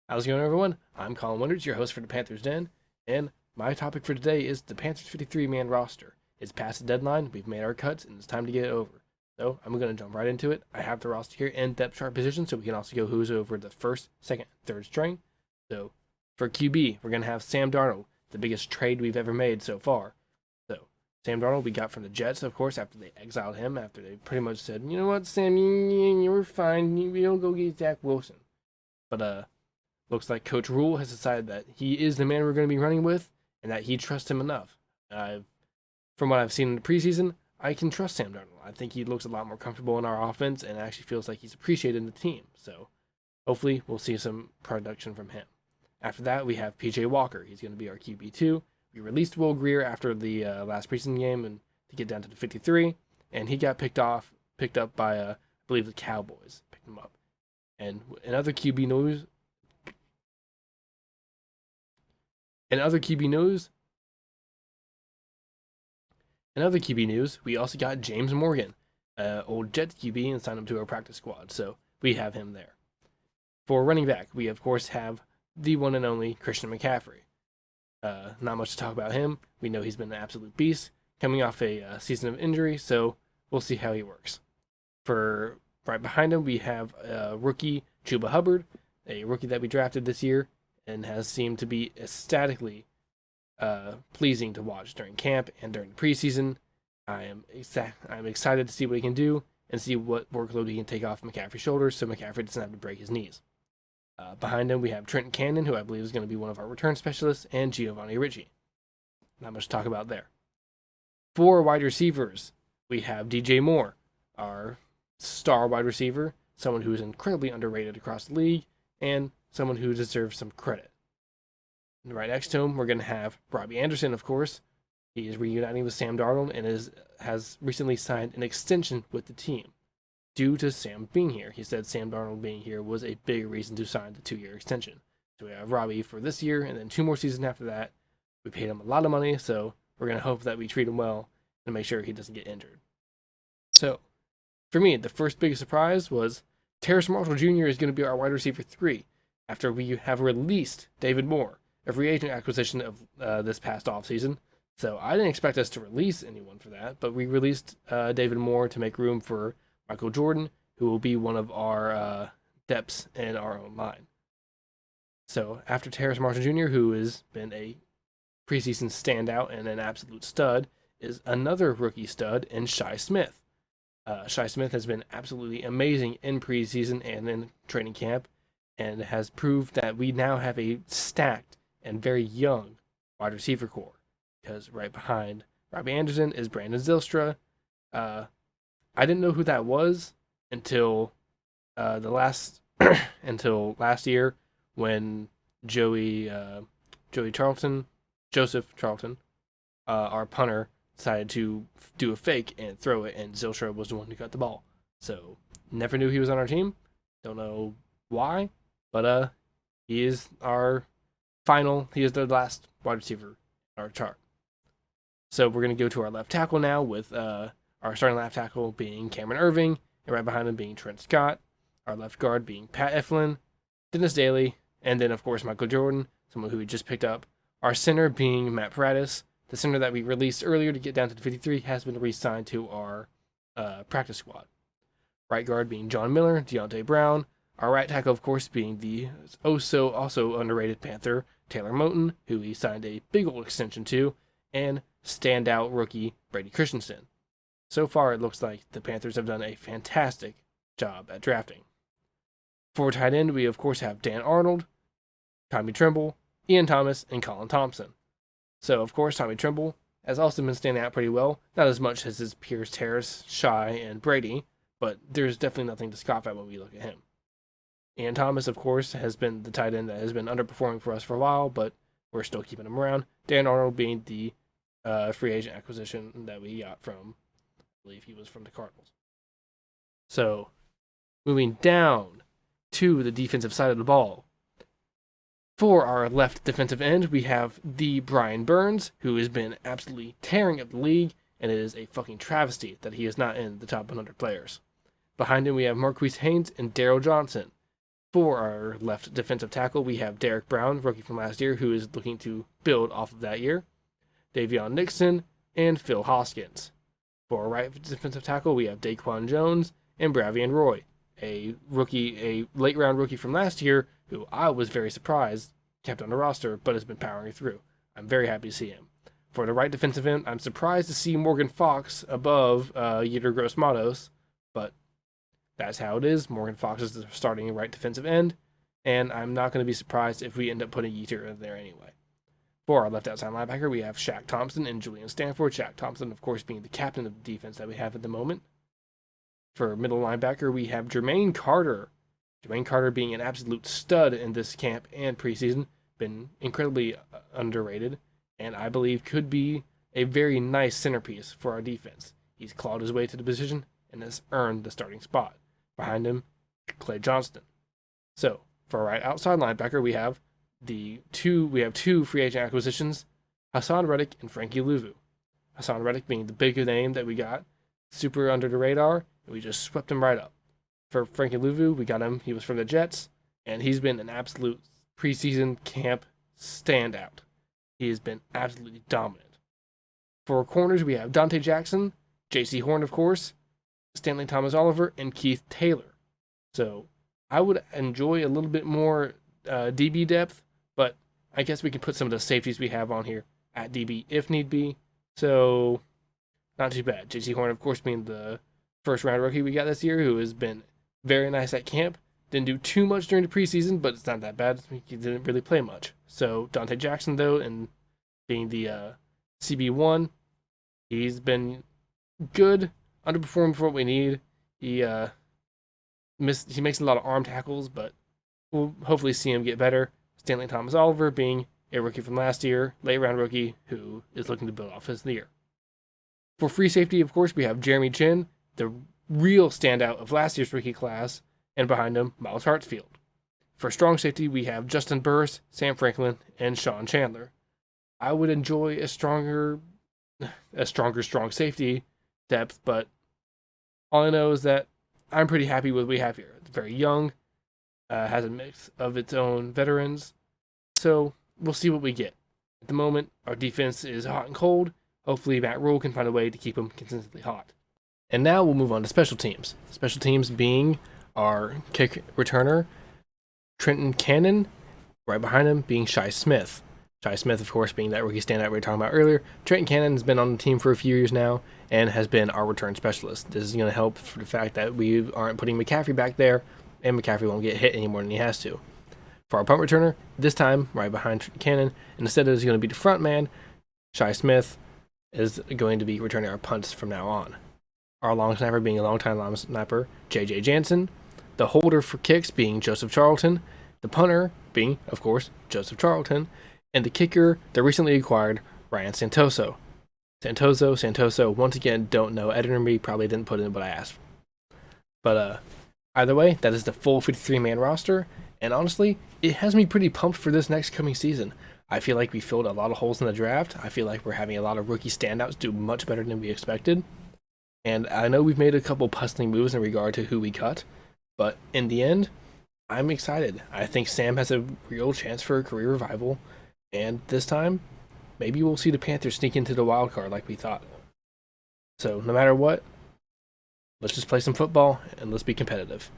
How's it going, everyone? I'm Colin Wonders, your host for the Panthers Den, and my topic for today is the Panthers 53-man roster. It's past the deadline, we've made our cuts, and it's time to get it over. So I'm going to jump right into it. I have the roster here in depth chart position, so we can also go who's over the first, second, third string. So for QB, we're going to have Sam Darnold, the biggest trade we've ever made so far. So Sam Darnold we got from the Jets, of course, after they exiled him, after they pretty much said, you know what, Sam, you're fine, we don't go get Zach Wilson. But looks like Coach Rule has decided that he is the man we're going to be running with, and that he trusts him enough. From what I've seen in the preseason, I can trust Sam Darnold. I think he looks a lot more comfortable in our offense and actually feels like he's appreciated in the team. So hopefully we'll see some production from him. After that, we have PJ Walker. He's going to be our QB2. We released Will Greer after the last preseason game and to get down to the 53, and he got picked up by, I believe, the Cowboys. Picked him up. And in other QB news, we also got James Morgan, old Jets QB, and signed him to our practice squad. So we have him there. For running back, we of course have the one and only Christian McCaffrey. Not much to talk about him. We know he's been an absolute beast, coming off a season of injury, so we'll see how he works. For right behind him, we have rookie Chuba Hubbard, a rookie that we drafted this year, and has seemed to be aesthetically pleasing to watch during camp and during the preseason. I'm excited to see what he can do and see what workload he can take off McCaffrey's shoulders so McCaffrey doesn't have to break his knees. Behind him, we have Trenton Cannon, who I believe is going to be one of our return specialists, and Giovanni Ricci. Not much to talk about there. For wide receivers, we have DJ Moore, our star wide receiver, someone who is incredibly underrated across the league, and someone who deserves some credit. And right next to him, we're going to have Robbie Anderson, of course. He is reuniting with Sam Darnold and has recently signed an extension with the team due to Sam being here. He said Sam Darnold being here was a big reason to sign the 2-year extension. So we have Robbie for this year and then 2 more seasons after that. We paid him a lot of money, so we're going to hope that we treat him well and make sure he doesn't get injured. So for me, the first biggest surprise was Terrace Marshall Jr. is going to be our wide receiver 3 after we have released David Moore, a free agent acquisition of this past offseason. So I didn't expect us to release anyone for that, but we released David Moore to make room for Michael Jordan, who will be one of our depths in our own line. So after Terrace Marshall Jr., who has been a preseason standout and an absolute stud, is another rookie stud in Shai Smith. Shai Smith has been absolutely amazing in preseason and in training camp, and has proved that we now have a stacked and very young wide receiver core. Because right behind Robbie Anderson is Brandon Zylstra. I didn't know who that was until until last year when Joseph Charlton, our punter, decided to do a fake and throw it, and Zylstra was the one who got the ball. So never knew he was on our team. Don't know why, but he is the last wide receiver in our chart. So we're going to go to our left tackle now with our starting left tackle being Cameron Irving, and right behind him being Trent Scott, our left guard being Pat Eflin, Dennis Daly, and then, of course, Michael Jordan, someone who we just picked up. Our center being Matt Paradis. The center that we released earlier to get down to the 53 has been re-signed to our practice squad. Right guard being John Miller, Deontay Brown. Our right tackle, of course, being the also underrated Panther, Taylor Moton, who we signed a big old extension to, and standout rookie Brady Christensen. So far, it looks like the Panthers have done a fantastic job at drafting. For tight end, we of course have Dan Arnold, Tommy Tremble, Ian Thomas, and Colin Thompson. So, of course, Tommy Tremble has also been standing out pretty well, not as much as his peers Terrace, Shai, and Brady, but there's definitely nothing to scoff at when we look at him. Ian Thomas, of course, has been the tight end that has been underperforming for us for a while, but we're still keeping him around. Dan Arnold being the free agent acquisition that we got from, I believe he was from the Cardinals. So, moving down to the defensive side of the ball. For our left defensive end, we have the Brian Burns, who has been absolutely tearing up the league, and it is a fucking travesty that he is not in the top 100 players. Behind him, we have Marquise Haynes and Daryl Johnson, For our left defensive tackle, we have Derek Brown, rookie from last year, who is looking to build off of that year, Davion Nixon, and Phil Hoskins. For our right defensive tackle, we have Daquan Jones and Bravian Roy, a late round rookie from last year, who I was very surprised kept on the roster, but has been powering through. I'm very happy to see him. For the right defensive end, I'm surprised to see Morgan Fox above Yetur Gross-Matos, but that's how it is. Morgan Fox is the starting right defensive end, and I'm not going to be surprised if we end up putting Yetur in there anyway. For our left outside linebacker, we have Shaq Thompson and Julian Stanford. Shaq Thompson, of course, being the captain of the defense that we have at the moment. For middle linebacker, we have Jermaine Carter. Jermaine Carter being an absolute stud in this camp and preseason, been incredibly underrated, and I believe could be a very nice centerpiece for our defense. He's clawed his way to the position and has earned the starting spot. Behind him, Clay Johnston. So, for our right outside linebacker, we have two free agent acquisitions, Hassan, Reddick, and Frankie Luvu. Hassan Reddick being the bigger name that we got, super under the radar, and we just swept him right up. For Frankie Luvu, we got him, he was from the Jets, and he's been an absolute preseason camp standout. He has been absolutely dominant. For corners, we have Dante Jackson, J.C. Horn, of course, Stanley Thomas Oliver, and Keith Taylor. So I would enjoy a little bit more DB depth, but I guess we can put some of the safeties we have on here at DB if need be. So not too bad. J.C. Horn, of course, being the first round rookie we got this year, who has been very nice at camp. Didn't do too much during the preseason, but it's not that bad. He didn't really play much. So Dante Jackson, though, and being the CB1, he's been good. Underperformed for what we need. He makes a lot of arm tackles, but we'll hopefully see him get better. Stanley Thomas Oliver being a rookie from last year, late round rookie who is looking to build off his year. For free safety, of course, we have Jeremy Chin, the real standout of last year's rookie class, and behind him, Miles Hartsfield. For strong safety, we have Justin Burris, Sam Franklin, and Sean Chandler. I would enjoy a stronger strong safety depth, but all I know is that I'm pretty happy with what we have here. It's very young, has a mix of its own veterans, so we'll see what we get. At the moment, our defense is hot and cold. Hopefully Matt Rule can find a way to keep them consistently hot. And now we'll move on to special teams. Special teams being our kick returner, Trenton Cannon, right behind him being Shai Smith. Shai Smith, of course, being that rookie standout we were talking about earlier. Trenton Cannon has been on the team for a few years now and has been our return specialist. This is going to help for the fact that we aren't putting McCaffrey back there, and McCaffrey won't get hit any more than he has to. For our punt returner, this time, right behind Trenton Cannon, and instead of going to be the front man, Shai Smith is going to be returning our punts from now on. Our long snapper being a long-time long snapper, J.J. Jansen. The holder for kicks being Joseph Charlton. The punter being, of course, Joseph Charlton. And the kicker, the recently acquired Ryan Santoso. Santoso, once again, don't know. Editor me probably didn't put in what I asked. But either way, that is the full 53-man roster. And honestly, it has me pretty pumped for this next coming season. I feel like we filled a lot of holes in the draft. I feel like we're having a lot of rookie standouts do much better than we expected. And I know we've made a couple puzzling moves in regard to who we cut. But in the end, I'm excited. I think Sam has a real chance for a career revival. And this time, maybe we'll see the Panthers sneak into the wild card like we thought. So no matter what, let's just play some football and let's be competitive.